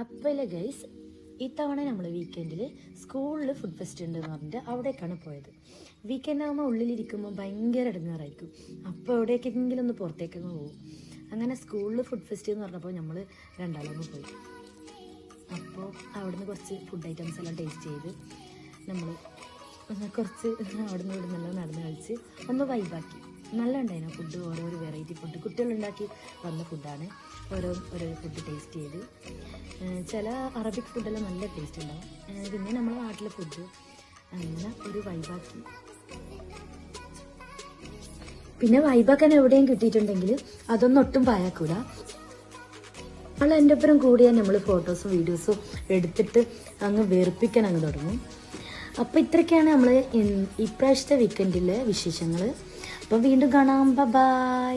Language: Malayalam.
അപ്പോൾ ഗൈസ് ഇത്തവണ നമ്മൾ വീക്കെൻഡിൽ സ്കൂളിൽ ഫുഡ് ഫെസ്റ്റ് ഉണ്ടെന്ന് പറഞ്ഞിട്ട് അവിടേക്കാണ് പോയത്. വീക്കെൻഡ് ആകുമ്പോൾ ഉള്ളിലിരിക്കുമ്പോൾ ഭയങ്കര ഇടങ്ങാറായിരിക്കും. അപ്പോൾ എവിടേക്കെങ്കിലും ഒന്ന് പുറത്തേക്കൊന്ന് പോകും. അങ്ങനെ സ്കൂളിൽ ഫുഡ് ഫെസ്റ്റ് എന്ന് പറഞ്ഞപ്പോൾ നമ്മൾ രണ്ടാളൊന്ന് പോയി. അപ്പോൾ അവിടുന്ന് കുറച്ച് ഫുഡ് ഐറ്റംസ് എല്ലാം ടേസ്റ്റ് ചെയ്ത് നമ്മൾ കുറച്ച് അവിടുന്ന് ഇവിടുന്നെല്ലാം നടന്ന് കഴിച്ച് ഒന്ന് വൈബാക്കി. നല്ല ഉണ്ടായിരുന്നു ഫുഡ്, ഓരോരോ വെറൈറ്റി ഫുഡ് കുട്ടികളുണ്ടാക്കി വന്ന ഫുഡാണ്. ഓരോ ഫുഡ് ടേസ്റ്റ് ചെയ്ത് ചില അറബിക് ഫുഡെല്ലാം നല്ല ടേസ്റ്റ് ഉണ്ടാവും. പിന്നെ നമ്മുടെ നാട്ടിലെ ഫുഡ് അങ്ങനെ ഒരു വൈബാക്കി. പിന്നെ വൈബാക്കാൻ എവിടെയും കിട്ടിയിട്ടുണ്ടെങ്കിൽ അതൊന്നും ഒട്ടും പായാക്കൂല. നമ്മൾ എൻ്റെ ഒപ്പം കൂടിയാൽ നമ്മൾ ഫോട്ടോസും വീഡിയോസും എടുത്തിട്ട് അങ്ങ് വെറുപ്പിക്കാൻ അങ്ങ് തുടങ്ങും. അപ്പോൾ ഇത്രയൊക്കെയാണ് നമ്മൾ ഇപ്രാവശ്യത്തെ വീക്കെൻഡിലെ വിശേഷങ്ങൾ. അപ്പോൾ വീണ്ടും കാണാം. ബൈ.